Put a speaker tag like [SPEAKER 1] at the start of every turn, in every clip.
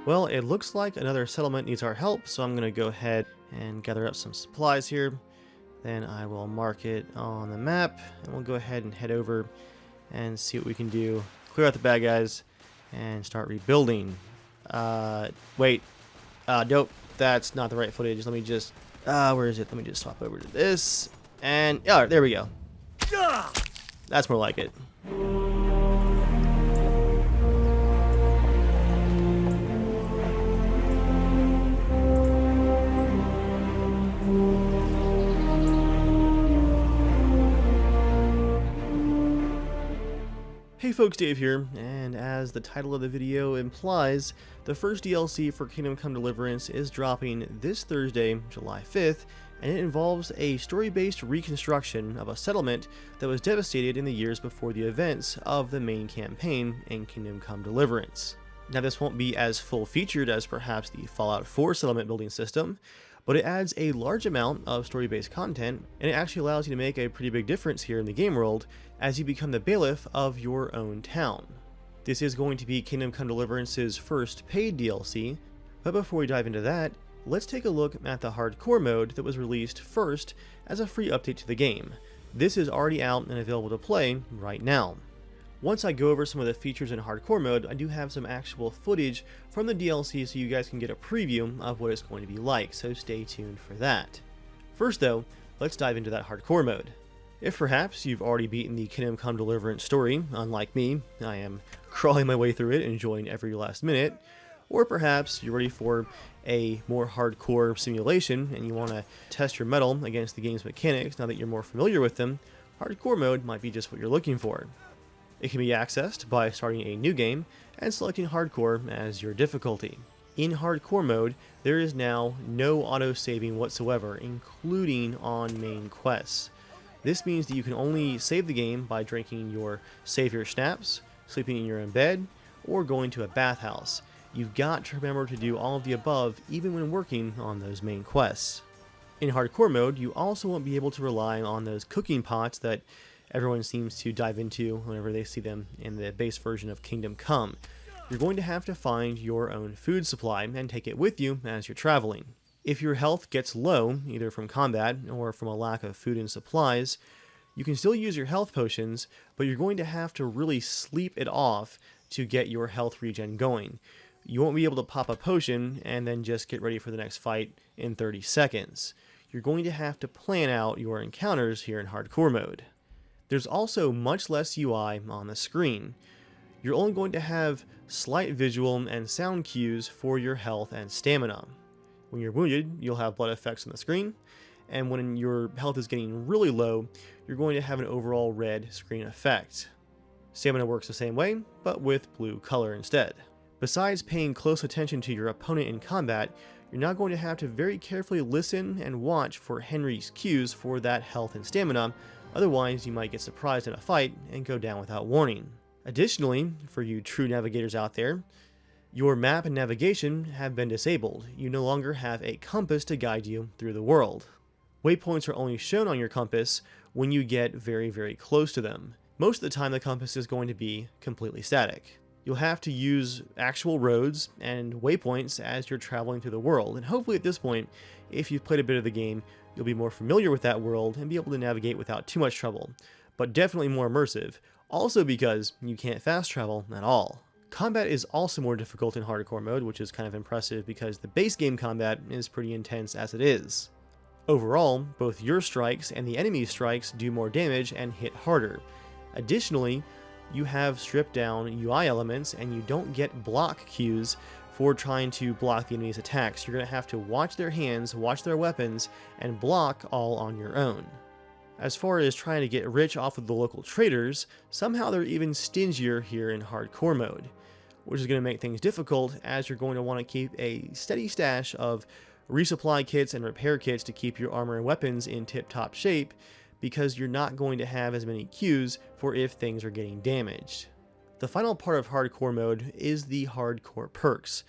[SPEAKER 1] Well, it looks like another settlement needs our help, so I'm going to go ahead and gather up some supplies here. Then I will mark it on the map, and we'll go ahead and head over and see what we can do. Clear out the bad guys and start rebuilding. Wait. Nope, that's not the right footage. Let me just, where is it? Let me just swap over to this. And, yeah, there we go. That's more like it. Hey folks, Dave here, and as the title of the video implies, the first DLC for Kingdom Come Deliverance is dropping this Thursday, July 5th, and it involves a story-based reconstruction of a settlement that was devastated in the years before the events of the main campaign in Kingdom Come Deliverance. Now this won't be as full-featured as perhaps the Fallout 4 settlement building system, but it adds a large amount of story-based content, and it actually allows you to make a pretty big difference here in the game world as you become the bailiff of your own town. This is going to be Kingdom Come Deliverance's first paid DLC, but before we dive into that, let's take a look at the hardcore mode that was released first as a free update to the game. This is already out and available to play right now. Once I go over some of the features in hardcore mode, I do have some actual footage from the DLC so you guys can get a preview of what it's going to be like, so stay tuned for that. First though, let's dive into that hardcore mode. If perhaps you've already beaten the Kingdom Come Deliverance story, unlike me, I am crawling my way through it, enjoying every last minute, or perhaps you're ready for a more hardcore simulation and you want to test your mettle against the game's mechanics now that you're more familiar with them, hardcore mode might be just what you're looking for. It can be accessed by starting a new game and selecting hardcore as your difficulty. In hardcore mode, there is now no auto-saving whatsoever, including on main quests. This means that you can only save the game by drinking your savior schnapps, sleeping in your own bed, or going to a bathhouse. You've got to remember to do all of the above even when working on those main quests. In hardcore mode, you also won't be able to rely on those cooking pots that everyone seems to dive into whenever they see them in the base version of Kingdom Come. You're going to have to find your own food supply and take it with you as you're traveling. If your health gets low, either from combat or from a lack of food and supplies, you can still use your health potions, but you're going to have to really sleep it off to get your health regen going. You won't be able to pop a potion and then just get ready for the next fight in 30 seconds. You're going to have to plan out your encounters here in hardcore mode. There's also much less UI on the screen. You're only going to have slight visual and sound cues for your health and stamina. When you're wounded, you'll have blood effects on the screen, and when your health is getting really low, you're going to have an overall red screen effect. Stamina works the same way, but with blue color instead. Besides paying close attention to your opponent in combat, you're now going to have to very carefully listen and watch for Henry's cues for that health and stamina. Otherwise, you might get surprised in a fight and go down without warning. Additionally, for you true navigators out there, your map and navigation have been disabled. You no longer have a compass to guide you through the world. Waypoints are only shown on your compass when you get very, very close to them. Most of the time, the compass is going to be completely static. You'll have to use actual roads and waypoints as you're traveling through the world, and hopefully at this point, if you've played a bit of the game, you'll be more familiar with that world and be able to navigate without too much trouble, but definitely more immersive, also because you can't fast travel at all. Combat is also more difficult in hardcore mode, which is kind of impressive because the base game combat is pretty intense as it is. Overall, both your strikes and the enemy's strikes do more damage and hit harder. Additionally, you have stripped down UI elements and you don't get block cues for trying to block the enemy's attacks. You're going to have to watch their hands, watch their weapons, and block all on your own. As far as trying to get rich off of the local traders, somehow they're even stingier here in hardcore mode, which is going to make things difficult as you're going to want to keep a steady stash of resupply kits and repair kits to keep your armor and weapons in tip-top shape, because you're not going to have as many cues for if things are getting damaged. The final part of hardcore mode is the hardcore perks.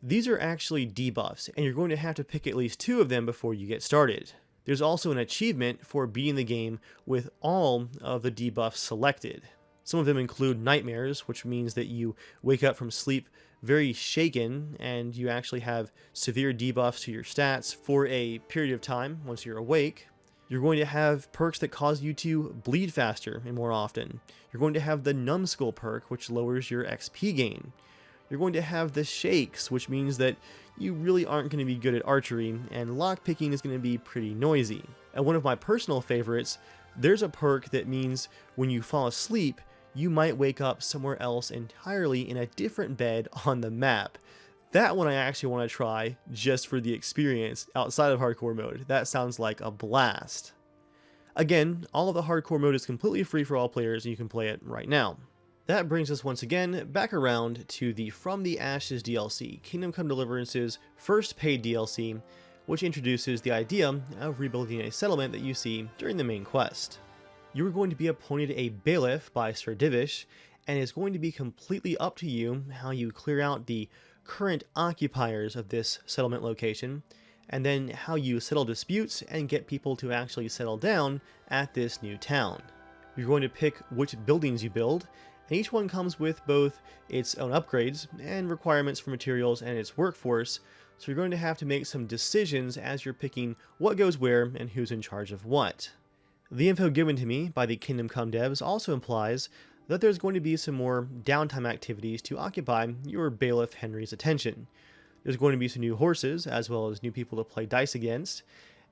[SPEAKER 1] These are actually debuffs, and you're going to have to pick at least 2 of them before you get started. There's also an achievement for beating the game with all of the debuffs selected. Some of them include nightmares, which means that you wake up from sleep very shaken and you actually have severe debuffs to your stats for a period of time once you're awake. You're going to have perks that cause you to bleed faster and more often. You're going to have the numbskull perk, which lowers your XP gain. You're going to have the shakes, which means that you really aren't going to be good at archery, and lockpicking is going to be pretty noisy. And one of my personal favorites, there's a perk that means when you fall asleep, you might wake up somewhere else entirely in a different bed on the map. That one I actually want to try just for the experience outside of hardcore mode. That sounds like a blast. Again, all of the hardcore mode is completely free for all players and you can play it right now. That brings us once again back around to the From the Ashes DLC, Kingdom Come Deliverance's first paid DLC, which introduces the idea of rebuilding a settlement that you see during the main quest. You are going to be appointed a bailiff by Sir Divish, and it's going to be completely up to you how you clear out the current occupiers of this settlement location, and then how you settle disputes and get people to actually settle down at this new town. You're going to pick which buildings you build, and each one comes with both its own upgrades and requirements for materials and its workforce, so you're going to have to make some decisions as you're picking what goes where and who's in charge of what. The info given to me by the Kingdom Come devs also implies that there's going to be some more downtime activities to occupy your bailiff Henry's attention. There's going to be some new horses, as well as new people to play dice against,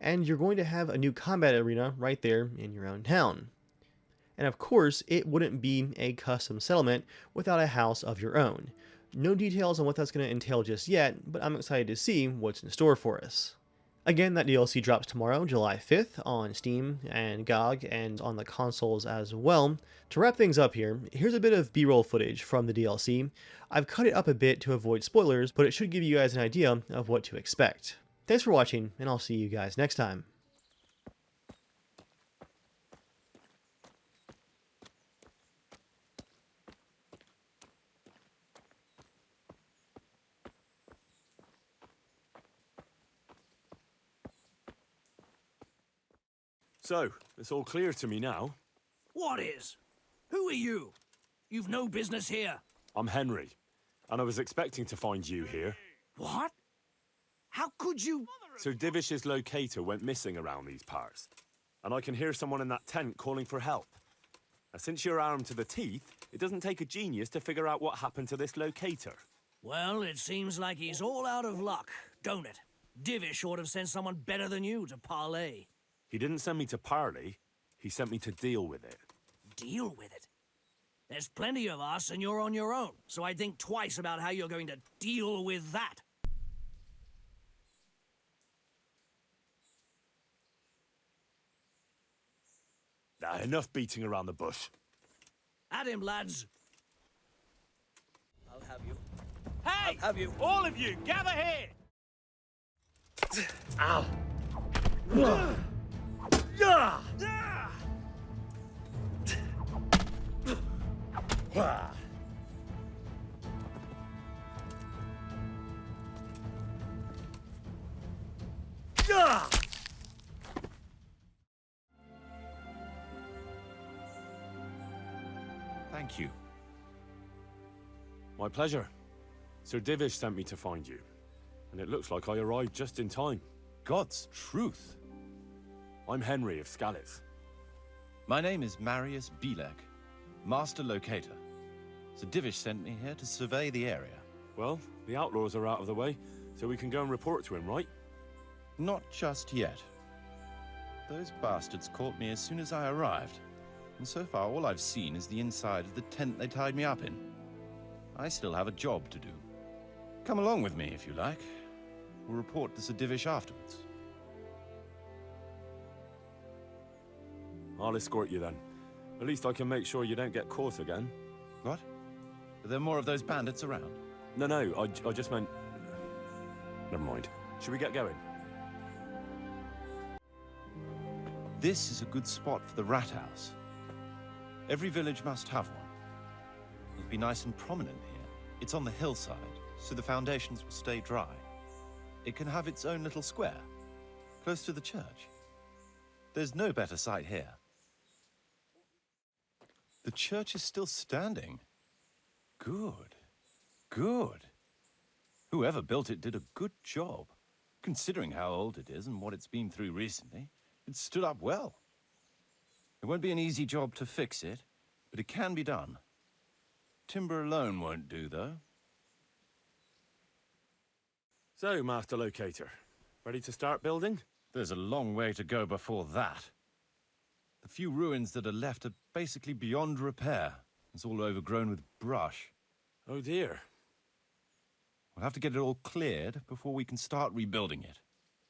[SPEAKER 1] and you're going to have a new combat arena right there in your own town. And of course, it wouldn't be a custom settlement without a house of your own. No details on what that's going to entail just yet, but I'm excited to see what's in store for us. Again, that DLC drops tomorrow, July 5th, on Steam and GOG, and on the consoles as well. To wrap things up here, here's a bit of B-roll footage from the DLC. I've cut it up a bit to avoid spoilers, but it should give you guys an idea of what to expect. Thanks for watching, and I'll see you guys next time.
[SPEAKER 2] So, it's all clear to me now.
[SPEAKER 3] What is? Who are you? You've no business here.
[SPEAKER 2] I'm Henry, and I was expecting to find you here.
[SPEAKER 3] What? How could you?
[SPEAKER 2] Sir Divish's locator went missing around these parts, and I can hear someone in that tent calling for help. Now, since you're armed to the teeth, it doesn't take a genius to figure out what happened to this locator.
[SPEAKER 3] Well, it seems like he's all out of luck, don't it? Divish ought to have sent someone better than you to parley.
[SPEAKER 2] He didn't send me to parley, he sent me to deal with it.
[SPEAKER 3] Deal with it? There's plenty of us and you're on your own, so I'd think twice about how you're going to deal with that.
[SPEAKER 2] Now, enough beating around the bush.
[SPEAKER 3] At him, lads. I'll have you.
[SPEAKER 4] Hey!
[SPEAKER 3] I'll have you.
[SPEAKER 4] All of you, gather here!
[SPEAKER 2] Ow!
[SPEAKER 4] Thank you.
[SPEAKER 2] My pleasure. Sir Divish sent me to find you, and it looks like I arrived just in time.
[SPEAKER 4] God's truth.
[SPEAKER 2] I'm Henry of Scalitz.
[SPEAKER 4] My name is Marius Bilek, Master Locator. Sir Divish sent me here to survey the area.
[SPEAKER 2] Well, the outlaws are out of the way, so we can go and report to him, right?
[SPEAKER 4] Not just yet. Those bastards caught me as soon as I arrived, and so far all I've seen is the inside of the tent they tied me up in. I still have a job to do. Come along with me if you like. We'll report to Sir Divish afterwards.
[SPEAKER 2] I'll escort you then. At least I can make sure you don't get caught again.
[SPEAKER 4] What? Are there more of those bandits around?
[SPEAKER 2] No, I just meant... Never mind. Should we get going?
[SPEAKER 4] This is a good spot for the rat house. Every village must have one. It'll be nice and prominent here. It's on the hillside, so the foundations will stay dry. It can have its own little square, close to the church. There's no better site here. The church is still standing. Good. Good. Whoever built it did a good job. Considering how old it is and what it's been through recently, it stood up well. It won't be an easy job to fix it, but it can be done. Timber alone won't do, though.
[SPEAKER 2] So, Master Locator, ready to start building?
[SPEAKER 4] There's a long way to go before that. The few ruins that are left are basically beyond repair. It's all overgrown with brush.
[SPEAKER 2] Oh dear.
[SPEAKER 4] We'll have to get it all cleared before we can start rebuilding it.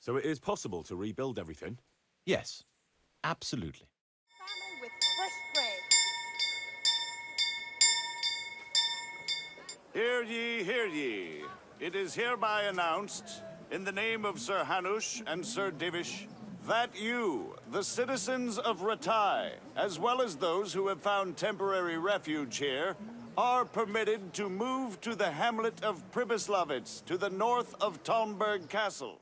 [SPEAKER 2] So it is possible to rebuild everything?
[SPEAKER 4] Yes, absolutely.
[SPEAKER 5] Family with fresh grade.
[SPEAKER 6] Hear ye, hear ye. It is hereby announced, in the name of Sir Hanush and Sir Divish, that you, the citizens of Ratai, as well as those who have found temporary refuge here, are permitted to move to the hamlet of Pribyslavitz to the north of Talmberg Castle.